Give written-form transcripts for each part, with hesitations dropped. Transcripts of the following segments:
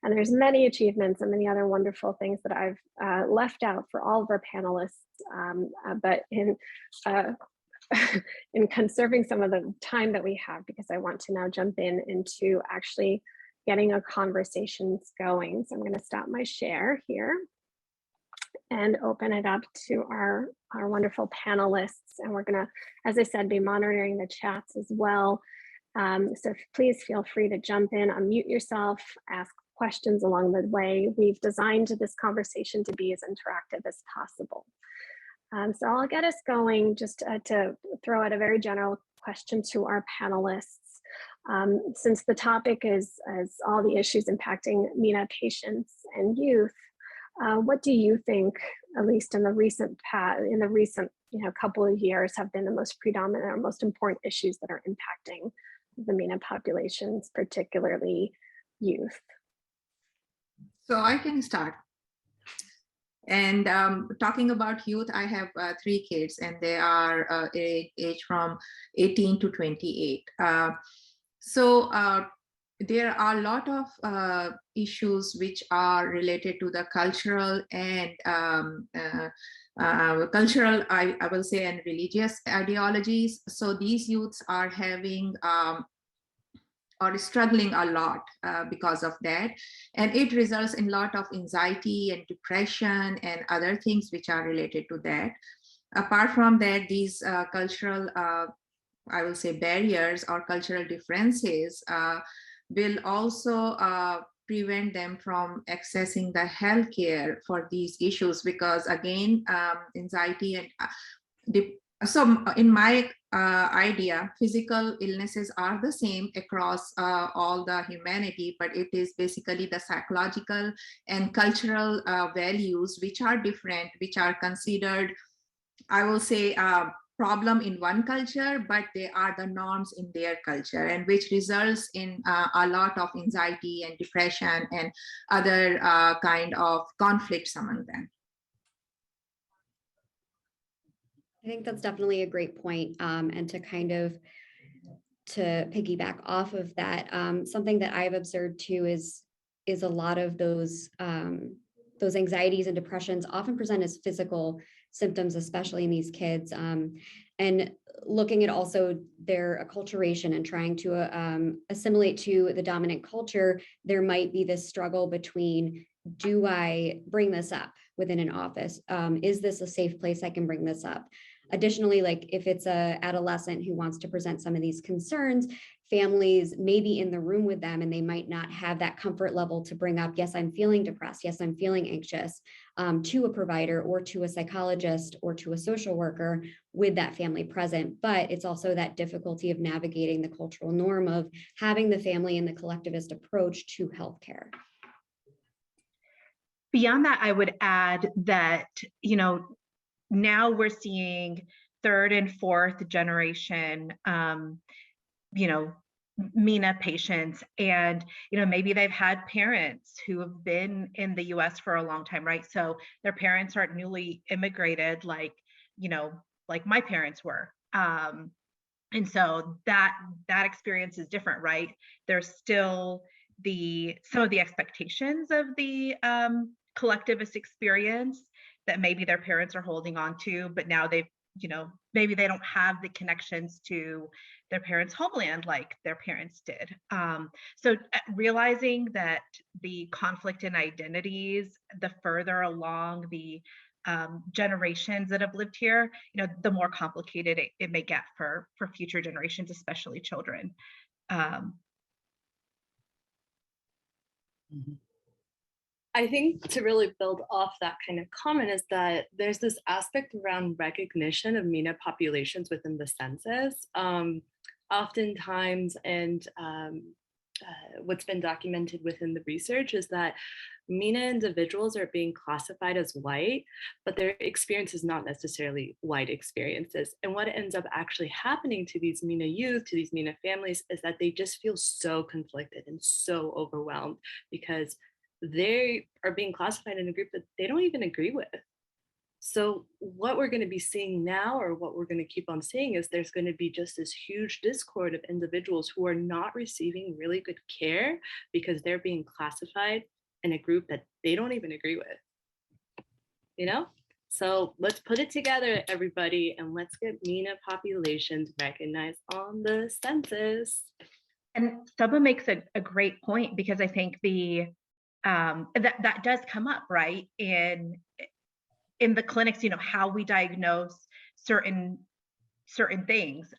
And there's many achievements and many other wonderful things that I've left out for all of our panelists, but uh, in conserving some of the time that we have, because I want to now jump into actually getting a conversations going. So I'm going to stop my share here and open it up to our wonderful panelists. And we're going to, as I said, be monitoring the chats as well. So please feel free to jump in, unmute yourself, ask questions along the way. We've designed this conversation to be as interactive as possible. So I'll get us going just to throw out a very general question to our panelists. Since the topic is all the issues impacting Mena patients and youth, what do you think, at least in the recent couple of years, have been the most predominant or most important issues that are impacting the Mena populations, particularly youth? So I can start. And talking about youth, I have 3 kids, and they are age from 18 to 28. So there are a lot of issues which are related to the cultural and I will say, and religious ideologies. So these youths are having or struggling a lot because of that. And it results in a lot of anxiety and depression and other things which are related to that. Apart from that, these cultural, I will say, barriers or cultural differences will also prevent them from accessing the healthcare for these issues, because again, anxiety and so in my idea, physical illnesses are the same across all the humanity, but it is basically the psychological and cultural values which are different, which are considered, I will say, problem in one culture, but they are the norms in their culture, and which results in a lot of anxiety and depression and other kind of conflicts among them. I think that's definitely a great point. And to piggyback off of that, something that I've observed too is a lot of those anxieties and depressions often present as physical symptoms, especially in these kids. And looking at also their acculturation and trying to assimilate to the dominant culture, there might be this struggle between, do I bring this up within an office? Is this a safe place I can bring this up? Additionally, like if it's an adolescent who wants to present some of these concerns, families may be in the room with them and they might not have that comfort level to bring up, yes, I'm feeling depressed, yes, I'm feeling anxious, to a provider or to a psychologist or to a social worker with that family present. But it's also that difficulty of navigating the cultural norm of having the family and the collectivist approach to healthcare. Beyond that, I would add that, now we're seeing 3rd and 4th generation, Mena patients, and maybe they've had parents who have been in the U.S. for a long time, right? So their parents aren't newly immigrated like my parents were, and so that experience is different, right? There's still some of the expectations of the collectivist experience that maybe their parents are holding on to, but now they've, maybe they don't have the connections to their parents' homeland like their parents did. So realizing that the conflict in identities, the further along the generations that have lived here, the more complicated it may get for future generations, especially children. I think to really build off that kind of comment is that there's this aspect around recognition of Mena populations within the census. Oftentimes, and what's been documented within the research is that Mena individuals are being classified as white, but their experience is not necessarily white experiences. And what ends up actually happening to these Mena youth, to these Mena families, is that they just feel so conflicted and so overwhelmed because they are being classified in a group that they don't even agree with. So what we're going to be seeing now, or what we're going to keep on seeing, is there's going to be just this huge discord of individuals who are not receiving really good care because they're being classified in a group that they don't even agree with, you know? So let's put it together, everybody, and let's get MENA populations recognized on the census. And Saba makes a great point, because I think the that does come up, right, in the clinics, how we diagnose certain things.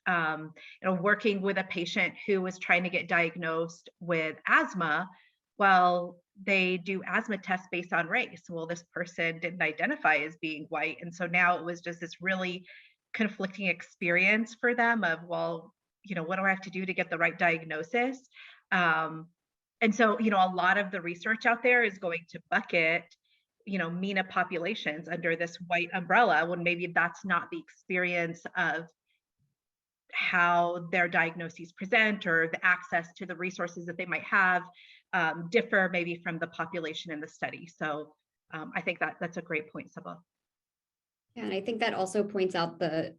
Working with a patient who was trying to get diagnosed with asthma, well, they do asthma tests based on race. Well, this person didn't identify as being white, and so now it was just this really conflicting experience for them of, well, what do I have to do to get the right diagnosis? And so, a lot of the research out there is going to bucket, MENA populations under this white umbrella, when maybe that's not the experience of how their diagnoses present, or the access to the resources that they might have differ maybe from the population in the study. So I think that's a great point, Saba. Yeah, and I think that also points out the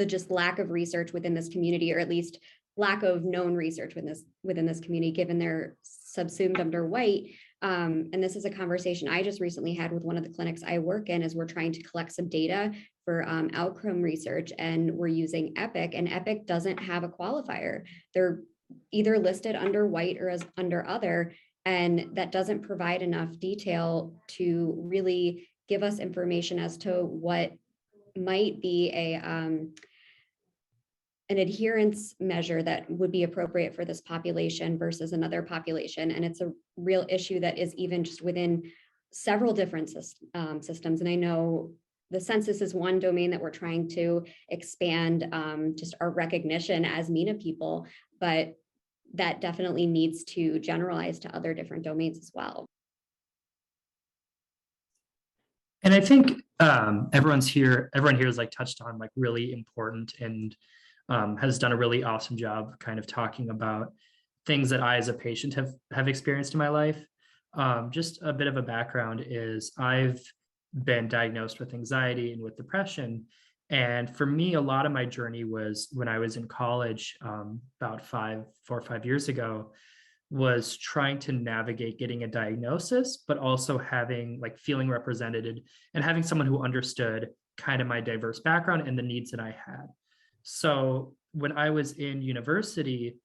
just lack of research within this community, or at least lack of known research within this community, given they're subsumed under white. And this is a conversation I just recently had with one of the clinics I work in, as we're trying to collect some data for outcome research, and we're using Epic, and Epic doesn't have a qualifier. They're either listed under white or as under other, and that doesn't provide enough detail to really give us information as to what might be an adherence measure that would be appropriate for this population versus another population. And it's a real issue that is even just within several different systems. And I know the census is one domain that we're trying to expand just our recognition as MENA people, but that definitely needs to generalize to other different domains as well. And I think everyone here is like touched on like really important, and has done a really awesome job kind of talking about things that I as a patient have experienced in my life. Just a bit of a background is I've been diagnosed with anxiety and with depression. And for me, a lot of my journey was when I was in college about 4 or 5 years ago, was trying to navigate getting a diagnosis, but also feeling represented and having someone who understood kind of my diverse background and the needs that I had. So when I was in university,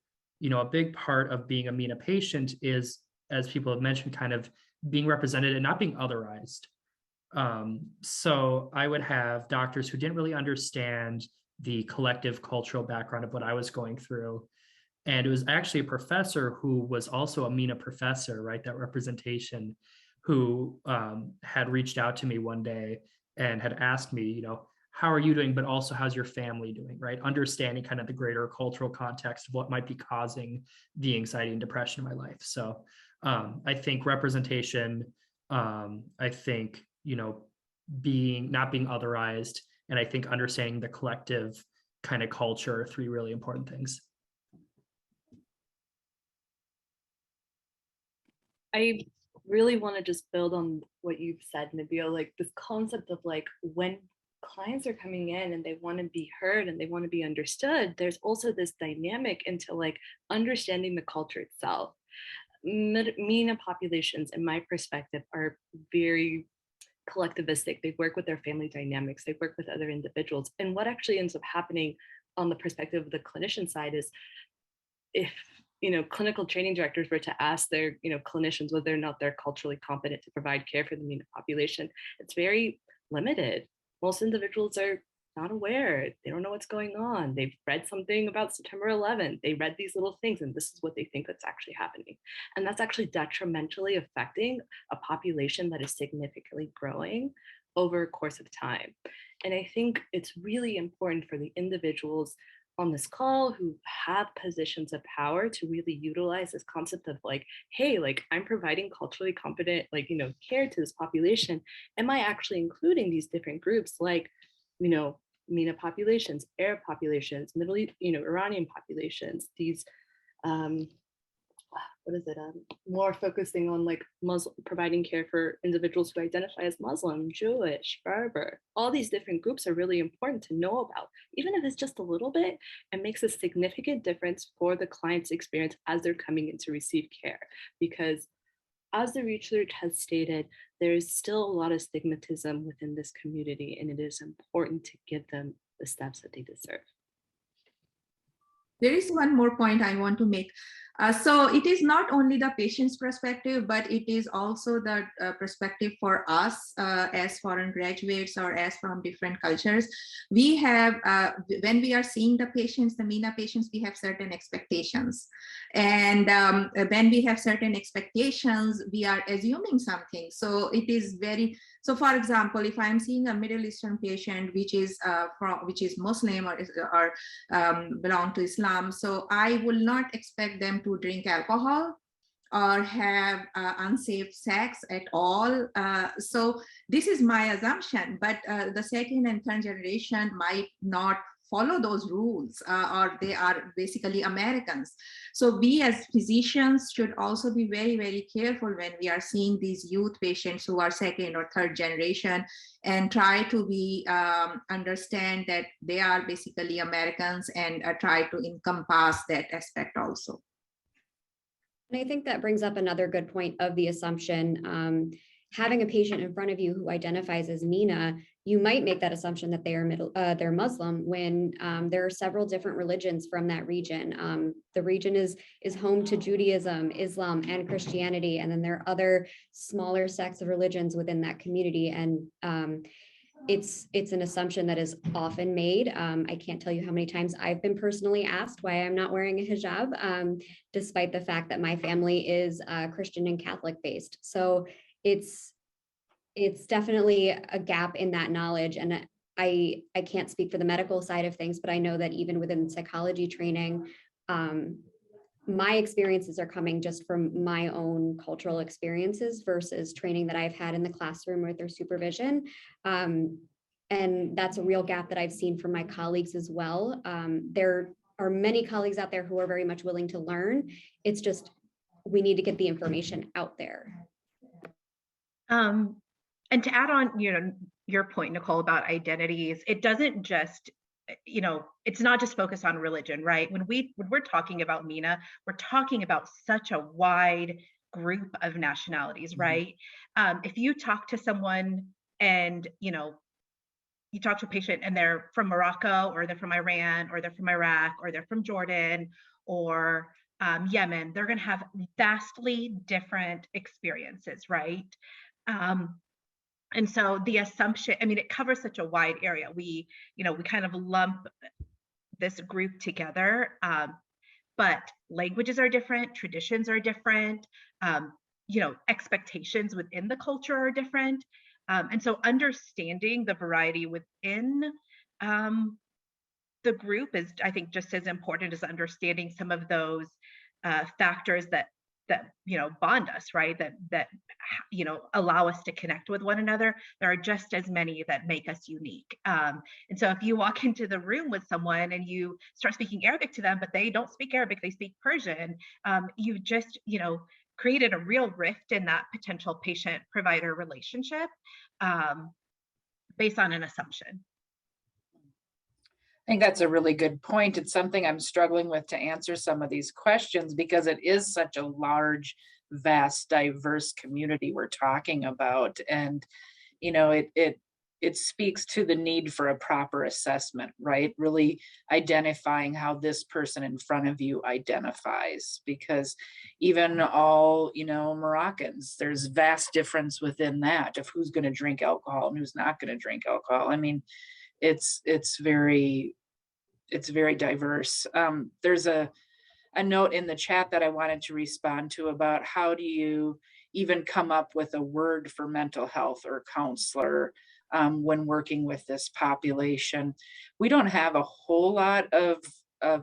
a big part of being a MENA patient is, as people have mentioned, kind of being represented and not being otherized. So I would have doctors who didn't really understand the collective cultural background of what I was going through. And it was actually a professor who was also a MENA professor, right? That representation, who had reached out to me one day and had asked me, how are you doing? But also, how's your family doing, right? Understanding kind of the greater cultural context of what might be causing the anxiety and depression in my life. So I think representation, I think, not being otherized, and I think understanding the collective kind of culture are 3 really important things. I really want to just build on what you've said, Nabil, like this concept of like when clients are coming in and they want to be heard and they want to be understood, there's also this dynamic into like understanding the culture itself. MENA populations, in my perspective, are very collectivistic. They work with their family dynamics, they work with other individuals. And what actually ends up happening on the perspective of the clinician side is, if clinical training directors were to ask their clinicians whether or not they're culturally competent to provide care for the MENA population, it's very limited. Most individuals are not aware. They don't know what's going on. They've read something about September 11th. They read these little things, and this is what they think that's actually happening. And that's actually detrimentally affecting a population that is significantly growing over a course of time. And I think it's really important for the individuals on this call who have positions of power to really utilize this concept of like, hey, like I'm providing culturally competent, care to this population. Am I actually including these different groups like, MENA populations, Arab populations, Middle East, Iranian populations, these more focusing on like Muslim, providing care for individuals who identify as Muslim, Jewish, Berber. All these different groups are really important to know about. Even if it's just a little bit, it makes a significant difference for the client's experience as they're coming in to receive care. Because as the research has stated, there is still a lot of stigmatism within this community, and it is important to give them the steps that they deserve. There is one more point I want to make. So it is not only the patient's perspective, but it is also the perspective for us as foreign graduates or as from different cultures. We have, when we are seeing the patients, the MENA patients, we have certain expectations. And when we have certain expectations, we are assuming something. So it is very, so for example, if I'm seeing a Middle Eastern patient, which is Muslim or belong to Islam, so I will not expect them to drink alcohol or have unsafe sex at all. So this is my assumption, but the second and third generation might not follow those rules or they are basically Americans. So we as physicians should also be very, very careful when we are seeing these youth patients who are second or third generation and try to be understand that they are basically Americans and try to encompass that aspect also. And I think that brings up another good point of the assumption. Having a patient in front of you who identifies as MENA, you might make that assumption that they are they're Muslim when there are several different religions from that region. The region is home to Judaism, Islam, and Christianity, and then there are other smaller sects of religions within that community. And it's an assumption that is often made. I can't tell you how many times I've been personally asked why I'm not wearing a hijab, despite the fact that my family is Christian and Catholic based. So it's definitely a gap in that knowledge. And I can't speak for the medical side of things, but I know that even within psychology training, my experiences are coming just from my own cultural experiences versus training that I've had in the classroom with their supervision. And that's a real gap that I've seen from my colleagues as well. There are many colleagues out there who are very much willing to learn. It's just, we need to get the information out there. And to add on, your point, Nicole, about identities, it doesn't just, it's not just focused on religion, right? When we're talking about MENA, we're talking about such a wide group of nationalities, right? If you talk to someone and, you talk to a patient and they're from Morocco, or they're from Iran, or they're from Iraq, or they're from Jordan, or Yemen, they're going to have vastly different experiences, right? And so the assumption, it covers such a wide area. We kind of lump this group together, but languages are different, traditions are different, expectations within the culture are different. And so understanding the variety within the group is, I think, just as important as understanding some of those factors that bond us, right? That allow us to connect with one another. There are just as many that make us unique. And so if you walk into the room with someone and you start speaking Arabic to them, but they don't speak Arabic, they speak Persian, you've just created a real rift in that potential patient-provider relationship based on an assumption. I think that's a really good point. It's something I'm struggling with to answer some of these questions because it is such a large, vast, diverse community we're talking about. And, it speaks to the need for a proper assessment, right? Really identifying how this person in front of you identifies, because even all, Moroccans, there's vast difference within that of who's going to drink alcohol and who's not going to drink alcohol. It's very diverse. There's a note in the chat that I wanted to respond to about how do you even come up with a word for mental health or counselor when working with this population. We don't have a whole lot of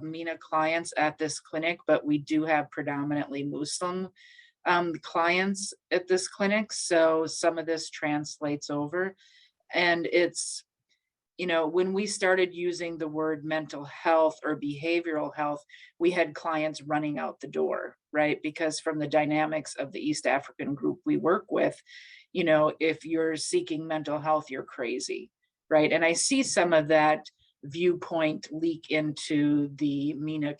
MENA clients at this clinic, but we do have predominantly Muslim clients at this clinic. So some of this translates over, and it's you know, when we started using the word mental health or behavioral health, we had clients running out the door, right? Because from the dynamics of the East African group we work with, you know, if you're seeking mental health, you're crazy, right? And I see some of that viewpoint leak into the Mena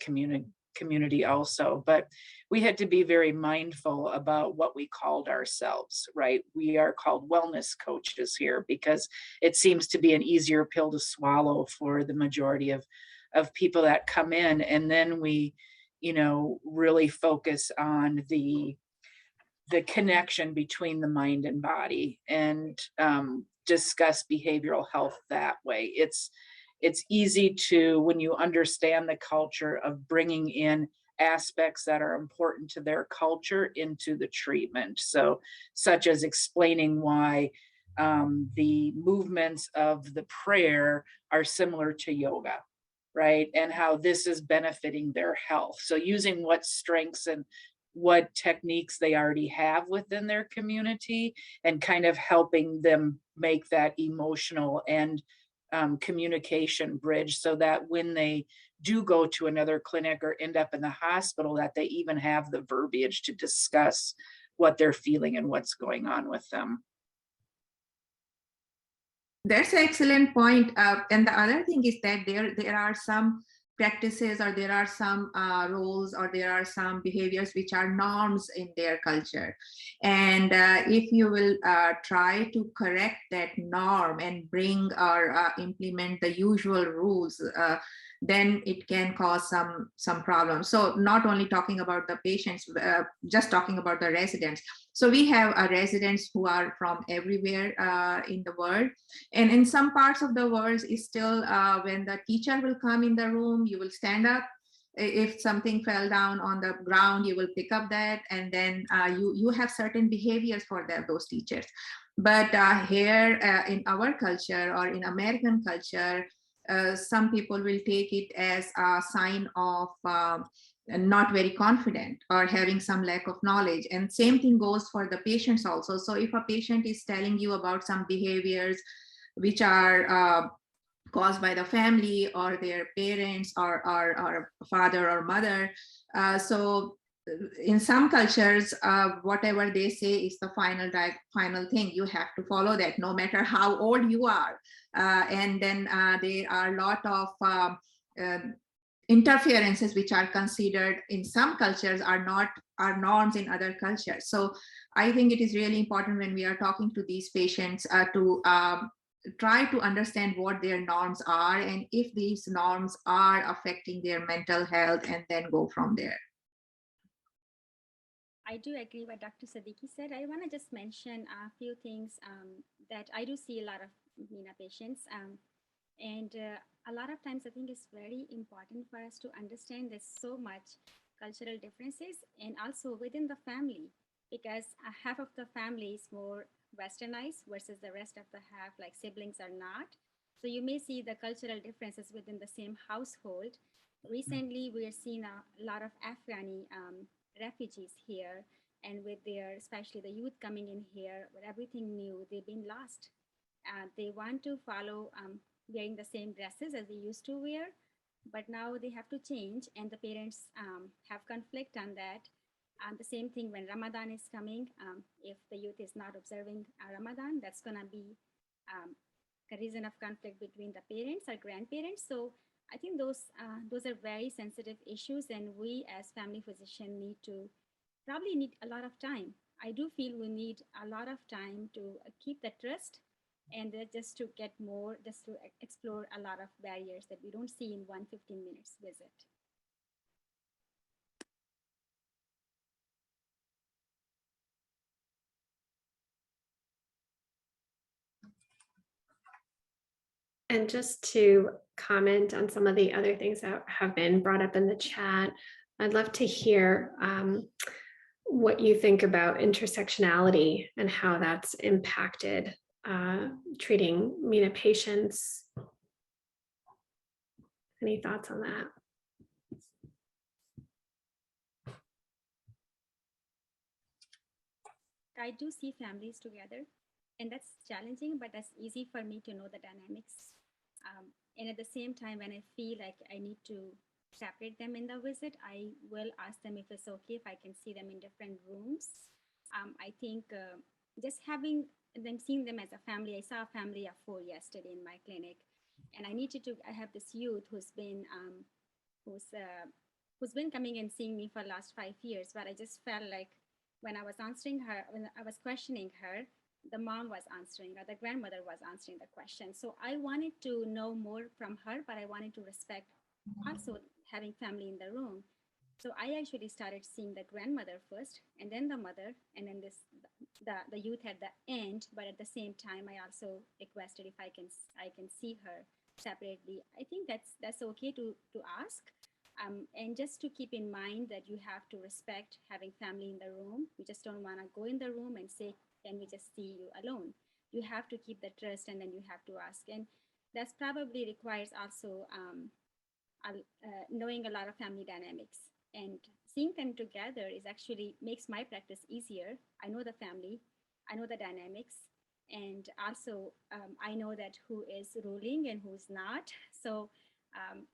community also, but we had to be very mindful about what we called ourselves, right? We are called wellness coaches here because it seems to be an easier pill to swallow for the majority of people that come in. And then we, you know, really focus on the connection between the mind and body and discuss behavioral health that way. It's easy to, when you understand the culture, of bringing in aspects that are important to their culture into the treatment. So, such as explaining why the movements of the prayer are similar to yoga, right? And how this is benefiting their health. So, using what strengths and what techniques they already have within their community and kind of helping them make that emotional and communication bridge so that when they do go to another clinic or end up in the hospital, that they even have the verbiage to discuss what they're feeling and what's going on with them. That's an excellent point. And the other thing is that there are some practices, or there are some roles, or there are some behaviors which are norms in their culture. And if you will try to correct that norm and bring or implement the usual rules, then it can cause some problems. So not only talking about the patients, just talking about the residents. So we have residents who are from everywhere in the world. And in some parts of the world, is still when the teacher will come in the room, you will stand up. If something fell down on the ground, you will pick up that, and then you have certain behaviors for those teachers. But here in our culture, or in American culture, some people will take it as a sign of not very confident or having some lack of knowledge. And same thing goes for the patients also. So if a patient is telling you about some behaviors which are caused by the family or their parents or father or mother, so in some cultures, whatever they say is the final thing. You have to follow that, no matter how old you are. And then there are a lot of interferences which are considered in some cultures are norms in other cultures. So I think it is really important when we are talking to these patients to try to understand what their norms are, and if these norms are affecting their mental health, and then go from there. I do agree what Dr. Siddiqui said. I want to just mention a few things that I do see a lot of Mena patients. And a lot of times I think it's very important for us to understand there's so much cultural differences, and also within the family, because half of the family is more westernized versus the rest of the half, like siblings, are not. So you may see the cultural differences within the same household. Recently, we are seeing a lot of Afghani refugees here, and with their, especially the youth coming in here with everything new, they've been lost. They want to follow wearing the same dresses as they used to wear, but now they have to change, and the parents have conflict on that. The same thing when Ramadan is coming. If the youth is not observing Ramadan, that's going to be a reason of conflict between the parents or grandparents. So I think those are very sensitive issues, and we as family physician probably need a lot of time. I do feel we need a lot of time to keep the trust, and just to explore a lot of barriers that we don't see in 15 minutes visit. And just to comment on some of the other things that have been brought up in the chat, I'd love to hear what you think about intersectionality and how that's impacted treating Mena patients. Any thoughts on that? I do see families together, and that's challenging, but that's easy for me to know the dynamics And at the same time, when I feel like I need to separate them in the visit, I will ask them if it's okay if I can see them in different rooms. I think just having them, seeing them as a family, I saw a family of 4 yesterday in my clinic, and I have this youth who's been coming and seeing me for the last 5 years, but I just felt like when I was questioning her, the mom was answering, or the grandmother was answering the question. So I wanted to know more from her, but I wanted to respect also having family in the room. So I actually started seeing the grandmother first, and then the mother, and then the youth at the end. But at the same time, I also requested if I can see her separately. I think that's okay to ask, and just to keep in mind that you have to respect having family in the room. You just don't want to go in the room and say, "Can we just see you alone?" You have to keep the trust, and then you have to ask, and that's probably requires also knowing a lot of family dynamics, and seeing them together is actually makes my practice easier. I know the family, I know the dynamics, and also I know that who is ruling and who's not. So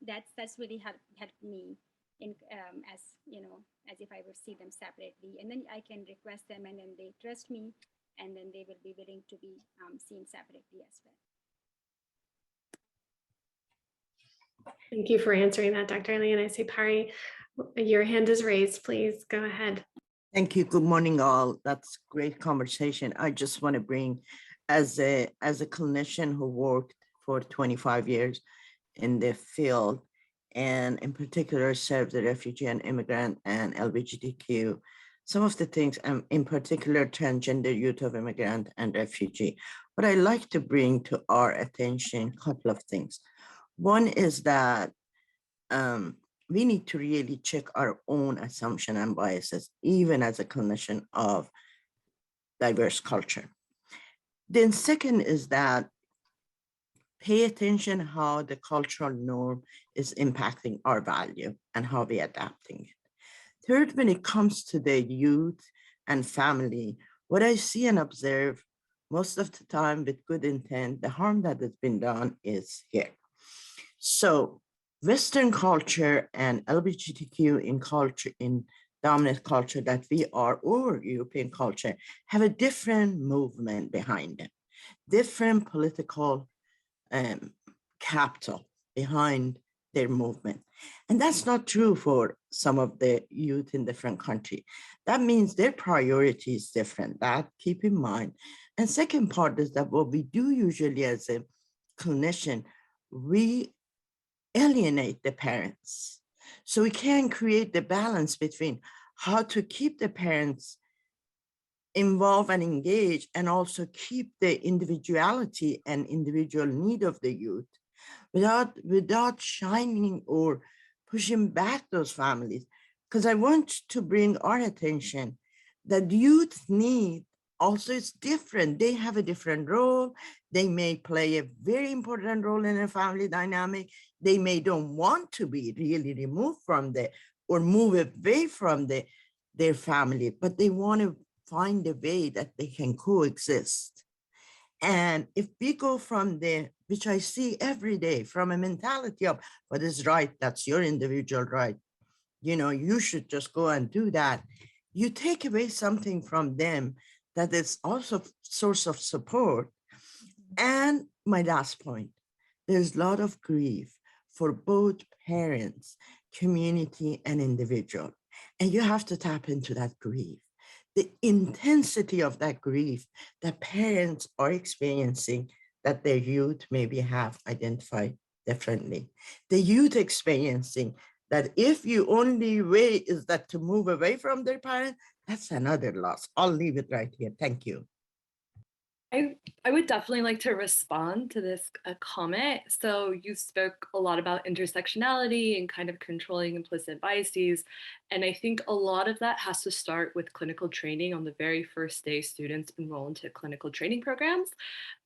that's really helped me in as you know, as if I would see them separately, and then I can request them, and then they trust me, and then they will be willing to be seen separately as well. Thank you for answering that, Dr. Ali. And I say, Pari, your hand is raised. Please go ahead. Thank you. Good morning, all. That's great conversation. I just want to bring, as a clinician who worked for 25 years in the field, and in particular served the refugee and immigrant and LGBTQ, some of the things, in particular transgender youth of immigrant and refugee, what I like to bring to our attention, a couple of things. One is that we need to really check our own assumption and biases, even as a clinician of diverse culture. Then second is that pay attention how the cultural norm is impacting our value and how we're adapting it. Third, when it comes to the youth and family, what I see and observe most of the time with good intent, the harm that has been done is here. So Western culture and LGBTQ in culture, in dominant culture that we are, or European culture, have a different movement behind them, different political capital behind their movement. And that's not true for some of the youth in different countries. That means their priority is different. That keep in mind. And second part is that what we do usually as a clinician, we alienate the parents. So we can create the balance between how to keep the parents involved and engaged, and also keep the individuality and individual need of the youth without shining or pushing back those families. Because I want to bring our attention that youth need also is different. They have a different role. They may play a very important role in a family dynamic. They may don't want to be really removed from or move away from their family, but they want to find a way that they can coexist. And if we go from there, which I see every day, from a mentality of what is right, that's your individual right, you should just go and do that, you take away something from them that is also source of support. And my last point, there's a lot of grief for both parents, community, and individual. And you have to tap into that grief. The intensity of that grief that parents are experiencing, that their youth maybe have identified differently. The youth experiencing that if your only way is that to move away from their parents, that's another loss. I'll leave it right here. Thank you. I would definitely like to respond to this comment. So you spoke a lot about intersectionality and kind of controlling implicit biases. And I think a lot of that has to start with clinical training on the very first day students enroll into clinical training programs.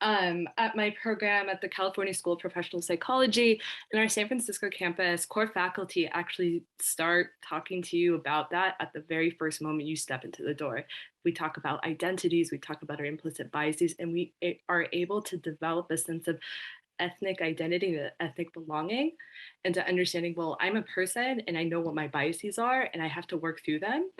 At my program at the California School of Professional Psychology in our San Francisco campus, core faculty actually start talking to you about that at the very first moment you step into the door. We talk about identities, we talk about our implicit biases, and we are able to develop a sense of ethnic identity, the ethnic belonging, and to understanding, well, I'm a person and I know what my biases are and I have to work through them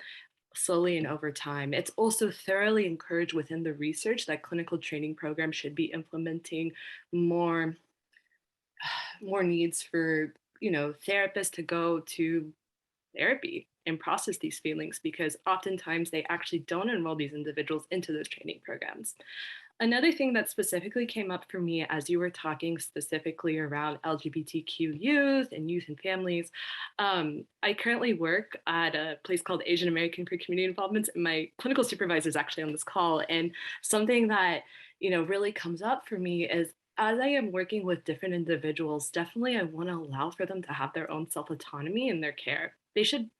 slowly and over time. It's also thoroughly encouraged within the research that clinical training programs should be implementing more needs for, therapists to go to therapy and process these feelings, because oftentimes they actually don't enroll these individuals into those training programs. Another thing that specifically came up for me as you were talking specifically around LGBTQ youth and families, I currently work at a place called Asian American Queer Community Involvement, and my clinical supervisor is actually on this call. And something that, really comes up for me is, as I am working with different individuals, definitely I want to allow for them to have their own self-autonomy in their care. They should,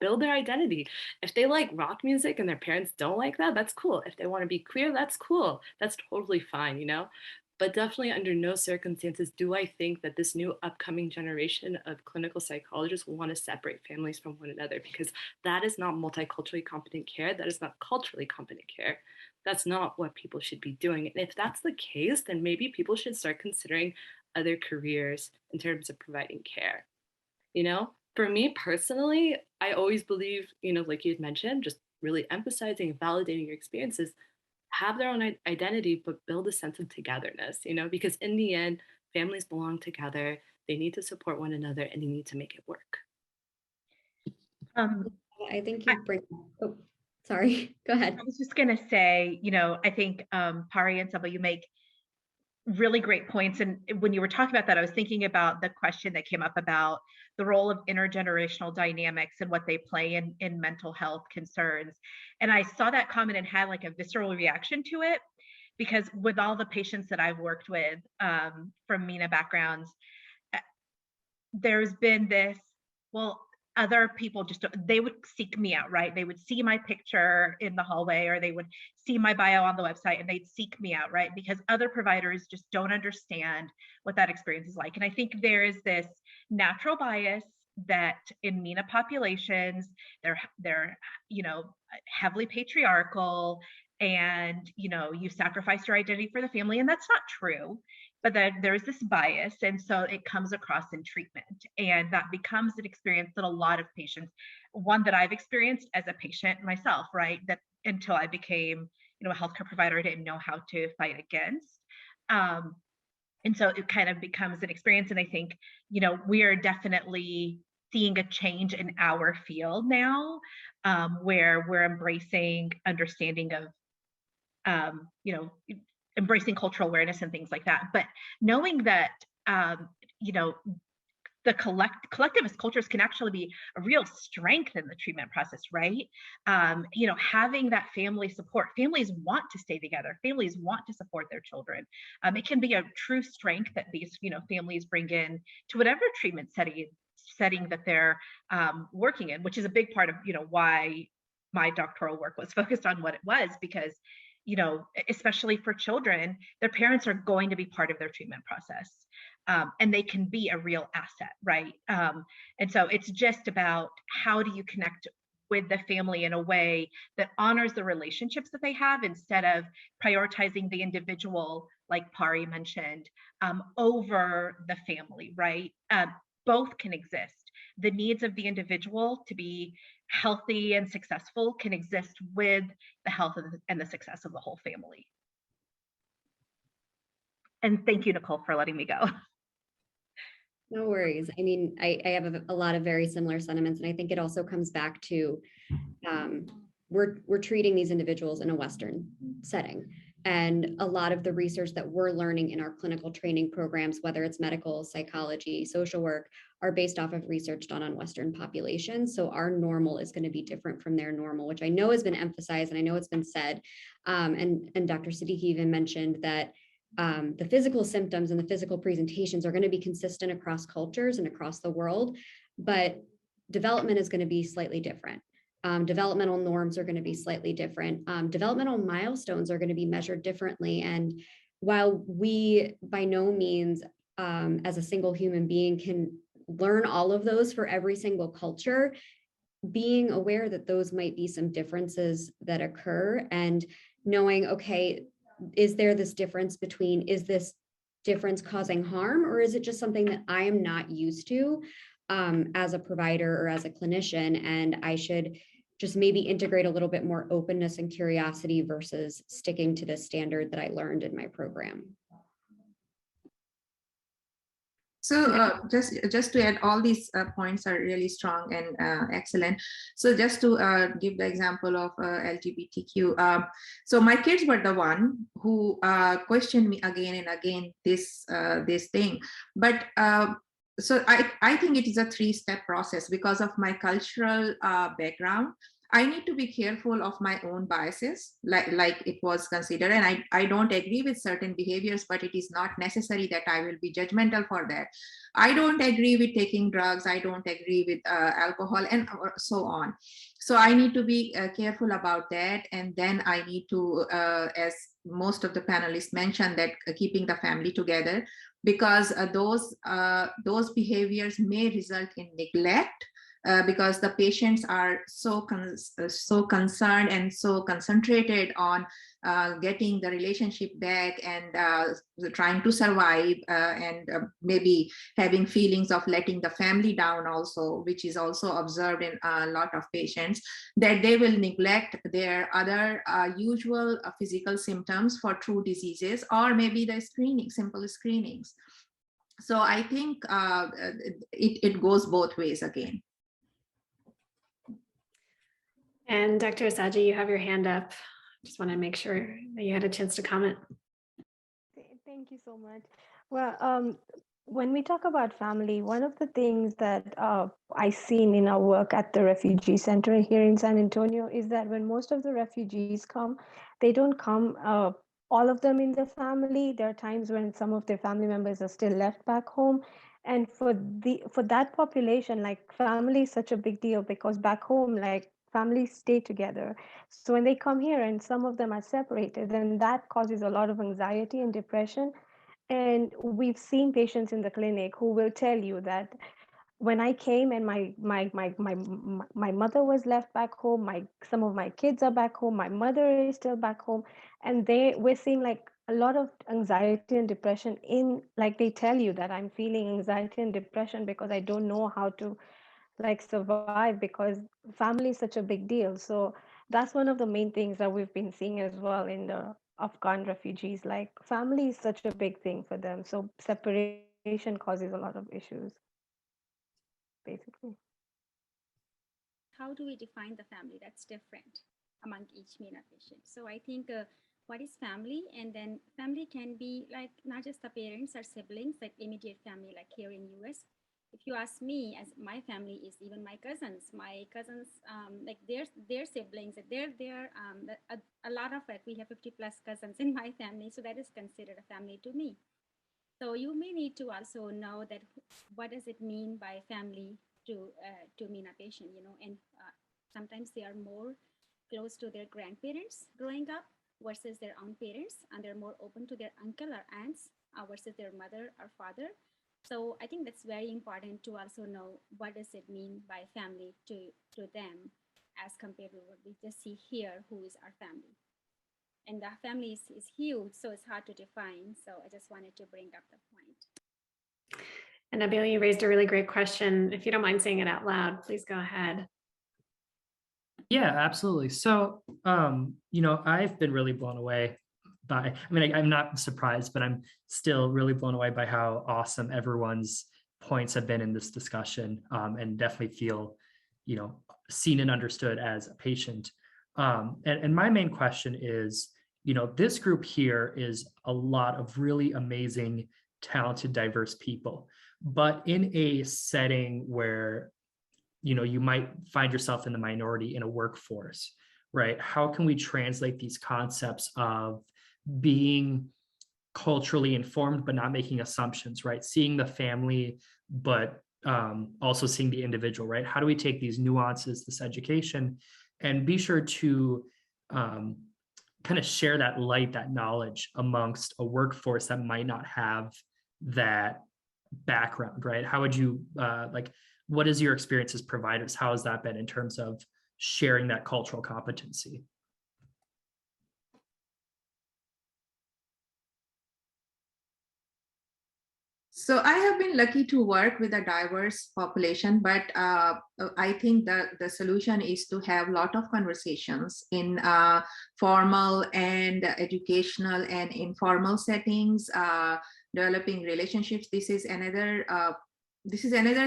build their identity. If they like rock music and their parents don't like that, that's cool. If they want to be queer, that's cool. That's totally fine, But definitely under no circumstances do I think that this new upcoming generation of clinical psychologists will want to separate families from one another, because that is not multiculturally competent care. That is not culturally competent care. That's not what people should be doing. And if that's the case, then maybe people should start considering other careers in terms of providing care. For me personally, I always believe, like you had mentioned, just really emphasizing and validating your experiences, have their own identity, but build a sense of togetherness, because in the end, families belong together. They need to support one another and they need to make it work. I think you bring, oh, sorry, go ahead. I was just going to say, I think Pari and Saba, you make really great points. And when you were talking about that, I was thinking about the question that came up about the role of intergenerational dynamics and what they play in mental health concerns. And I saw that comment and had like a visceral reaction to it, because with all the patients that I've worked with from Mena backgrounds, there's been this, well, other people just, they would seek me out, right? They would see my picture in the hallway, or they would see my bio on the website and they'd seek me out, right? Because other providers just don't understand what that experience is like. And I think there is this natural bias that in Mena populations, they're heavily patriarchal, and you sacrifice your identity for the family, and that's not true. But that there's this bias, and so it comes across in treatment, and that becomes an experience that a lot of patients, one that I've experienced as a patient myself, right, that until I became a healthcare provider, I didn't know how to fight against, and so it kind of becomes an experience. And I think we are definitely seeing a change in our field now, where we're embracing understanding of embracing cultural awareness and things like that. But knowing that, the collectivist cultures can actually be a real strength in the treatment process, right? Having that family support, families want to stay together, families want to support their children. It can be a true strength that these, families bring in to whatever treatment setting that they're working in, which is a big part of, why my doctoral work was focused on what it was, because especially for children, their parents are going to be part of their treatment process, and they can be a real asset, right? And so it's just about how do you connect with the family in a way that honors the relationships that they have, instead of prioritizing the individual, like Pari mentioned, over the family, right? Both can exist. The needs of the individual to be healthy and successful can exist with the health and the success of the whole family. And thank you, Nicole, for letting me go. No worries. I mean, I have a lot of very similar sentiments, and I think it also comes back to we're treating these individuals in a Western setting. And a lot of the research that we're learning in our clinical training programs, whether it's medical, psychology, social work, are based off of research done on Western populations. So our normal is going to be different from their normal, which I know has been emphasized, and I know it's been said. And Dr. Siddiqui even mentioned that the physical symptoms and the physical presentations are going to be consistent across cultures and across the world, but development is going to be slightly different. Developmental norms are going to be slightly different. Developmental milestones are going to be measured differently. And while we by no means as a single human being can learn all of those for every single culture, being aware that those might be some differences that occur, and knowing, okay, is there this difference between, is this difference causing harm, or is it just something that I am not used to as a provider or as a clinician, and I should just maybe integrate a little bit more openness and curiosity versus sticking to the standard that I learned in my program? So just to add, all these points are really strong and excellent. So just to give the example of LGBTQ, so my kids were the one who questioned me again and again this thing, but so I think it is a three-step process because of my cultural background. I need to be careful of my own biases, like it was considered, and I don't agree with certain behaviors, but it is not necessary that I will be judgmental for that. I don't agree with taking drugs. I don't agree with alcohol and so on. So I need to be careful about that. And then I need to, as most of the panelists mentioned, that keeping the family together, because those behaviors may result in neglect. Because the patients are so concerned and so concentrated on getting the relationship back and trying to survive and maybe having feelings of letting the family down also, which is also observed in a lot of patients, that they will neglect their other usual physical symptoms for true diseases, or maybe the simple screenings. So I think it goes both ways again. And Dr. Asaji, you have your hand up. Just want to make sure that you had a chance to comment. Thank you so much. Well, when we talk about family, one of the things that I've seen in our work at the refugee center here in San Antonio is that when most of the refugees come, they don't come all of them in the family. There are times when some of their family members are still left back home. And for that population, like, family is such a big deal, because back home, like, families stay together. So when they come here and some of them are separated, then that causes a lot of anxiety and depression. And we've seen patients in the clinic who will tell you that when I came and my mother was left back home, some of my kids are back home, my mother is still back home, and we're seeing like a lot of anxiety and depression like, they tell you that I'm feeling anxiety and depression because I don't know how to like survive, because family is such a big deal. So that's one of the main things that we've been seeing as well in the Afghan refugees. Like, family is such a big thing for them. So separation causes a lot of issues, basically. How do we define the family? That's different among each MENA patient. So I think what is family? And then family can be like not just the parents or siblings, like immediate family, like here in US. If you ask me, as my family is even my cousins, like their siblings, a lot of it, we have 50 plus cousins in my family. So that is considered a family to me. So you may need to also know that what does it mean by family to MENA patient, and sometimes they are more close to their grandparents growing up versus their own parents, and they're more open to their uncle or aunts versus their mother or father. So I think that's very important to also know what does it mean by family to them as compared to what we just see here, who is our family. And the family is huge, so it's hard to define. So I just wanted to bring up the point. And Nabil, you raised a really great question. If you don't mind saying it out loud, please go ahead. Yeah, absolutely. So, I've been really blown away by, I'm not surprised, but I'm still really blown away by how awesome everyone's points have been in this discussion, and definitely feel, seen and understood as a patient. And my main question is, this group here is a lot of really amazing, talented, diverse people, but in a setting where, you might find yourself in the minority in a workforce, right? How can we translate these concepts of being culturally informed, but not making assumptions, right? Seeing the family, but also seeing the individual, right? How do we take these nuances, this education, and be sure to kind of share that light, that knowledge amongst a workforce that might not have that background, right? How would you, what is your experience as providers? How has that been in terms of sharing that cultural competency? So I have been lucky to work with a diverse population, but I think that the solution is to have a lot of conversations in formal and educational and informal settings, developing relationships. This is another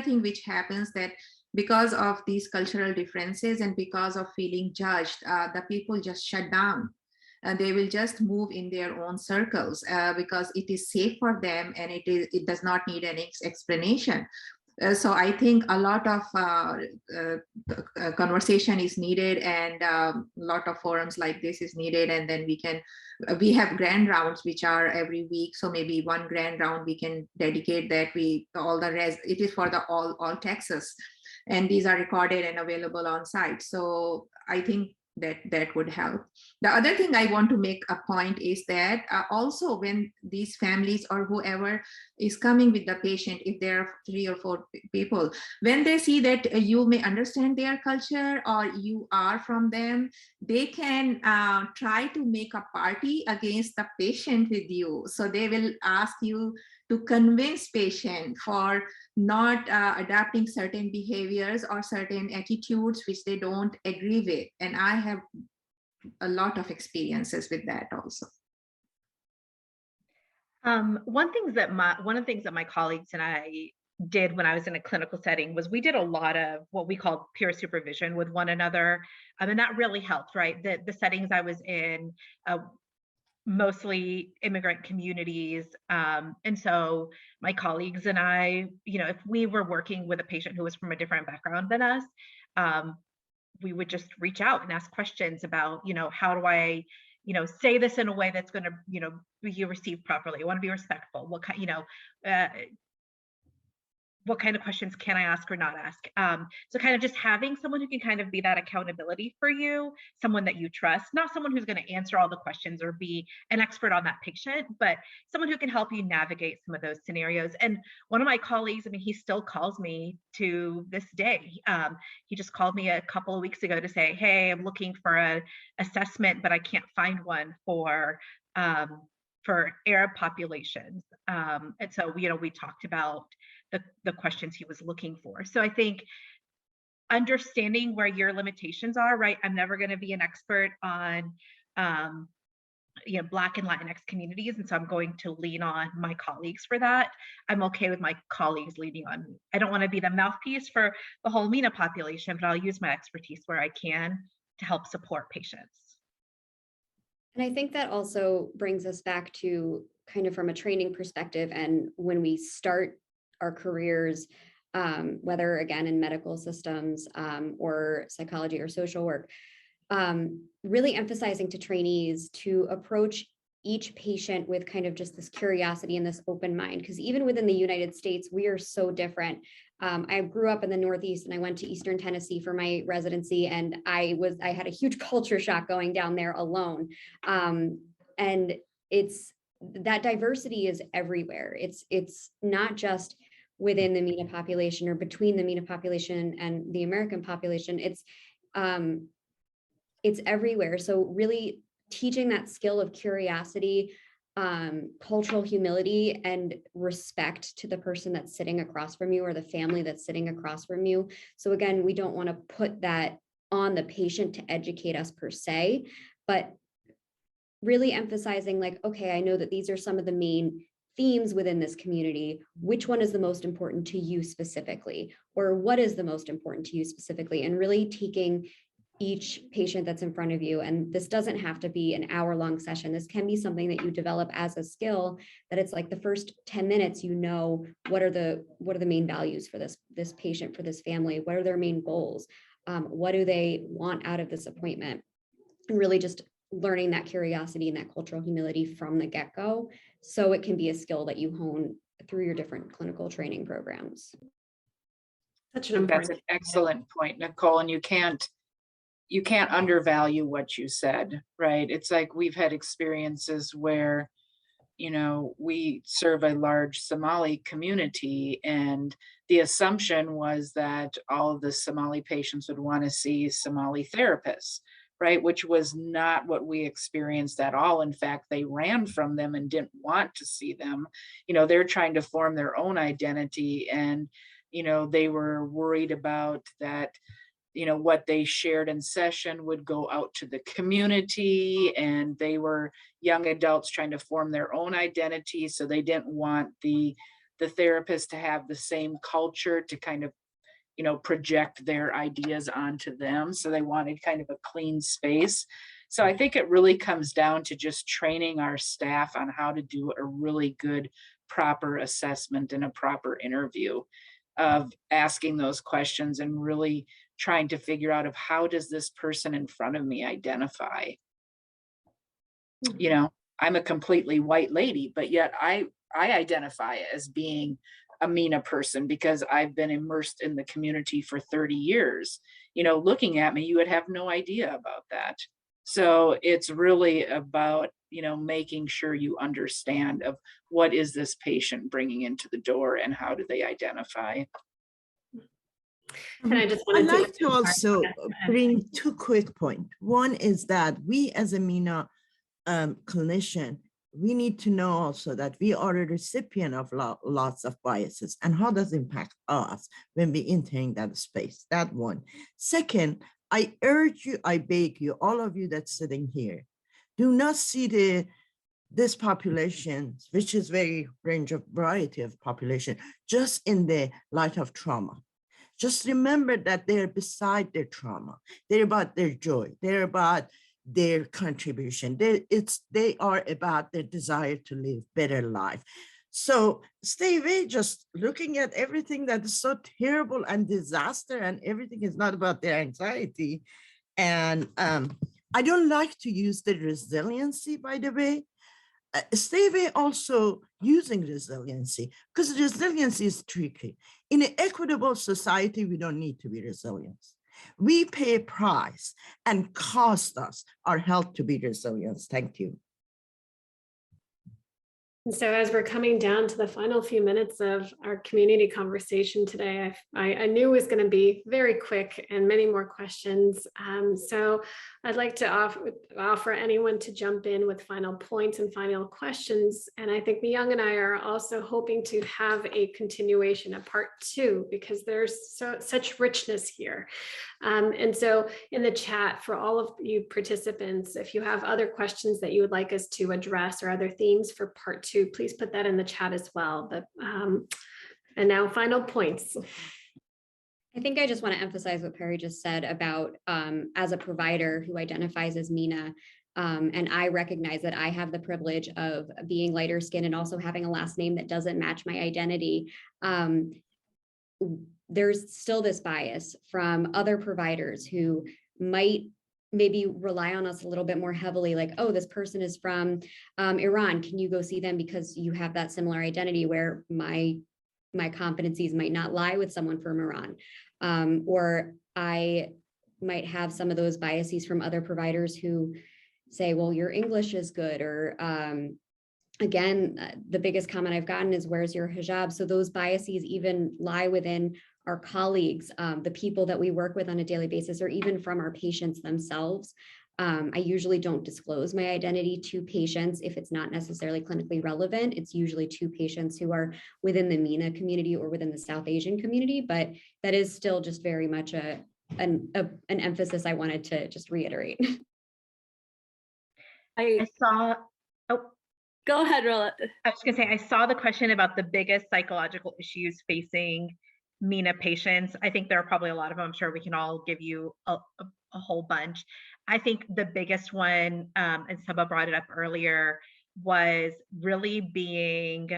thing which happens, that because of these cultural differences and because of feeling judged, the people just shut down. They will just move in their own circles because it is safe for them, and it does not need any explanation. So I think a lot of conversation is needed, and a lot of forums like this is needed. And then we have grand rounds which are every week. So maybe one grand round we can dedicate that. It is for the all Texas, and these are recorded and available on site. So I think that would help. The other thing I want to make a point is that also when these families or whoever is coming with the patient, if there are 3 or 4 people, when they see that you may understand their culture or you are from them, they can try to make a party against the patient with you. So they will ask you to convince patient for not adapting certain behaviors or certain attitudes which they don't agree with. And I have a lot of experiences with that also. One of the things that my colleagues and I did when I was in a clinical setting was we did a lot of what we call peer supervision with one another. And that really helped, right? The settings I was in, mostly immigrant communities. And so my colleagues and I, if we were working with a patient who was from a different background than us, we would just reach out and ask questions about, how do I, say this in a way that's going to, be received properly. I want to be respectful. What kind of questions can I ask or not ask? So kind of just having someone who can kind of be that accountability for you, someone that you trust, not someone who's going to answer all the questions or be an expert on that patient, but someone who can help you navigate some of those scenarios. And one of my colleagues, he still calls me to this day. He just called me a couple of weeks ago to say, hey, I'm looking for an assessment, but I can't find one for Arab populations. And so, we talked about the questions he was looking for. So I think understanding where your limitations are, right? I'm never going to be an expert on, Black and Latinx communities. And so I'm going to lean on my colleagues for that. I'm okay with my colleagues leaning on me. I don't want to be the mouthpiece for the whole MENA population, but I'll use my expertise where I can to help support patients. And I think that also brings us back to kind of from a training perspective, and when we start our careers, whether again in medical systems or psychology or social work, really emphasizing to trainees to approach each patient with kind of just this curiosity and this open mind, because even within the United States, we are so different. I grew up in the Northeast and I went to Eastern Tennessee for my residency, and I had a huge culture shock going down there alone. And that diversity is everywhere. It's not just within the MENA population or between the MENA population and the American population. It's everywhere. So really teaching that skill of curiosity, cultural humility, and respect to the person that's sitting across from you or the family that's sitting across from you. So again, we don't want to put that on the patient to educate us per se, but really emphasizing like, okay, I know that these are some of the main themes within this community. Which one is the most important to you specifically? Or what is the most important to you specifically? And really taking each patient that's in front of you. And this doesn't have to be an hour-long session. This can be something that you develop as a skill, that it's like the first 10 minutes, what are the main values for this patient, for this family? What are their main goals? What do they want out of this appointment? And really just learning that curiosity and that cultural humility from the get-go, so it can be a skill that you hone through your different clinical training programs. That's an excellent point, Nicole. And you can't undervalue what you said, right? It's like we've had experiences where, we serve a large Somali community, and the assumption was that all of the Somali patients would want to see Somali therapists, right? Which was not what we experienced at all. In fact, they ran from them and didn't want to see them. They're trying to form their own identity, and, they were worried about that, what they shared in session would go out to the community, and they were young adults trying to form their own identity. So they didn't want the therapist to have the same culture to kind of project their ideas onto them. So they wanted kind of a clean space. So I think it really comes down to just training our staff on how to do a really good, proper assessment and a proper interview, of asking those questions and really trying to figure out of how does this person in front of me identify. I'm a completely white lady, but yet I identify as being a Mena person because I've been immersed in the community for 30 years. Looking at me, you would have no idea about that. So it's really about, making sure you understand of what is this patient bringing into the door and how do they identify. And I just I'd wanted like to also bring 2 quick points. One is that we as a Mena clinician, we need to know also that we are a recipient of lots of biases, and how does it impact us when we entering that space. That one. Second, I urge you, I beg you, all of you that's sitting here, do not see this population, which is very range of variety of population, just in the light of trauma. Just remember that they're beside their trauma. They're about their joy. They're about their contribution. They are about their desire to live better life. So stay away just looking at everything that is so terrible and disaster, and everything is not about their anxiety. And I don't like to use the resiliency, by the way. Stay away also using resiliency, because resiliency is tricky. In an equitable society, we don't need to be resilient. We pay a price and cost us our health to be resilient. Thank you. And so as we're coming down to the final few minutes of our community conversation today, I knew it was going to be very quick and many more questions. So I'd like to offer anyone to jump in with final points and final questions. And I think Myung and I are also hoping to have a continuation, a part 2, because there's such richness here. And so in the chat, for all of you participants, if you have other questions that you would like us to address or other themes for part 2, please put that in the chat as well. But and now final points. I think I just want to emphasize what Perry just said about as a provider who identifies as Mena, and I recognize that I have the privilege of being lighter skinned and also having a last name that doesn't match my identity. There's still this bias from other providers who might maybe rely on us a little bit more heavily, like, oh, this person is from Iran. Can you go see them because you have that similar identity, where my competencies might not lie with someone from Iran. Or I might have some of those biases from other providers who say, well, your English is good. Or again, the biggest comment I've gotten is, where's your hijab? So those biases even lie within our colleagues, the people that we work with on a daily basis, or even from our patients themselves. I usually don't disclose my identity to patients if it's not necessarily clinically relevant. It's usually to patients who are within the Mena community or within the South Asian community, but that is still just very much an emphasis I wanted to just reiterate. I saw, oh, go ahead, Rola. I was gonna say, I saw the question about the biggest psychological issues facing Mena patients. I think there are probably a lot of them. I'm sure we can all give you a whole bunch. I think the biggest one, and Saba brought it up earlier, was really being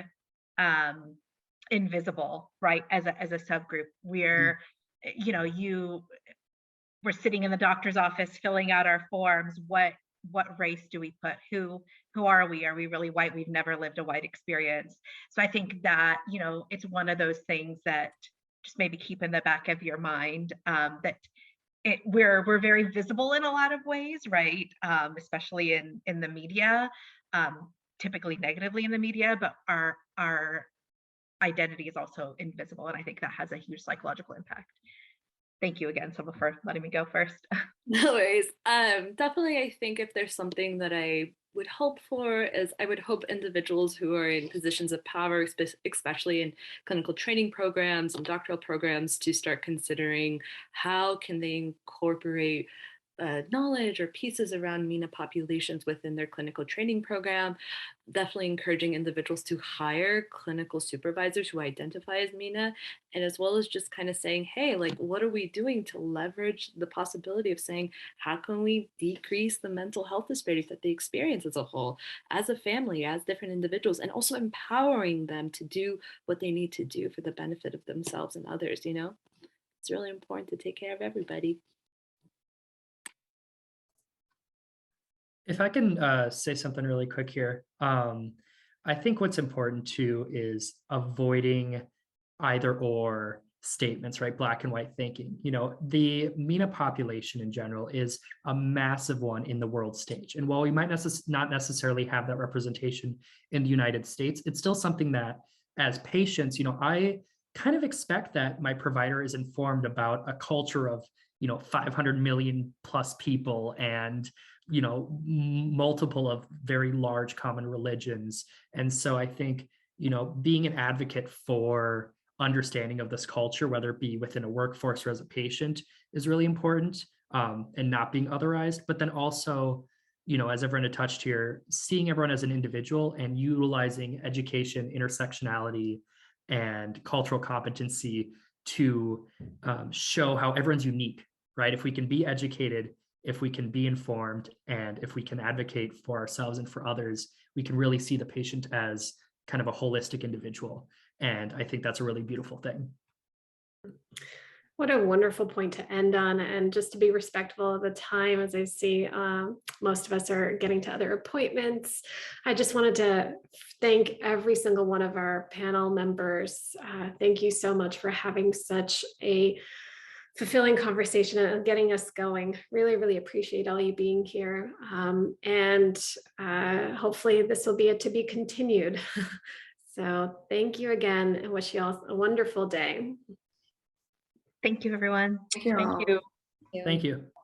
invisible, right? As a subgroup, where we're sitting in the doctor's office filling out our forms. What race do we put? Who are we? Are we really white? We've never lived a white experience. So I think that, it's one of those things that just maybe keep in the back of your mind, that we're very visible in a lot of ways, right? Especially in the media, typically negatively in the media, but our identity is also invisible. And I think that has a huge psychological impact. Thank you again, Saba, for letting me go first. No worries. Definitely, I think if there's something that I would hope for is I would hope individuals who are in positions of power, especially in clinical training programs and doctoral programs, to start considering how can they incorporate knowledge or pieces around MENA populations within their clinical training program. Definitely encouraging individuals to hire clinical supervisors who identify as MENA, and as well as just kind of saying, hey, like, what are we doing to leverage the possibility of saying, how can we decrease the mental health disparities that they experience as a whole, as a family, as different individuals, and also empowering them to do what they need to do for the benefit of themselves and others, you know? It's really important to take care of everybody. If I can say something really quick here, I think what's important too is avoiding either or statements, right? Black and white thinking. You know, the MENA population in general is a massive one in the world stage. And while we might not necessarily have that representation in the United States, it's still something that as patients, you know, I kind of expect that my provider is informed about a culture of, you know, 500 million plus people and, you know, multiple of very large common religions. And so I think, you know, being an advocate for understanding of this culture, whether it be within a workforce or as a patient, is really important, and not being otherized. But then also, you know, as everyone had touched here, seeing everyone as an individual and utilizing education, intersectionality, and cultural competency to show how everyone's unique, right? If we can be educated, if we can be informed, and if we can advocate for ourselves and for others, we can really see the patient as kind of a holistic individual. And I think that's a really beautiful thing. What a wonderful point to end on. And just to be respectful of the time, as I see most of us are getting to other appointments, I just wanted to thank every single one of our panel members. Thank you so much for having such a fulfilling conversation and getting us going. Really, really appreciate all you being here. And hopefully this will be to be continued. So thank you again and wish you all a wonderful day. Thank you, everyone. Thank you. Thank you. Thank you.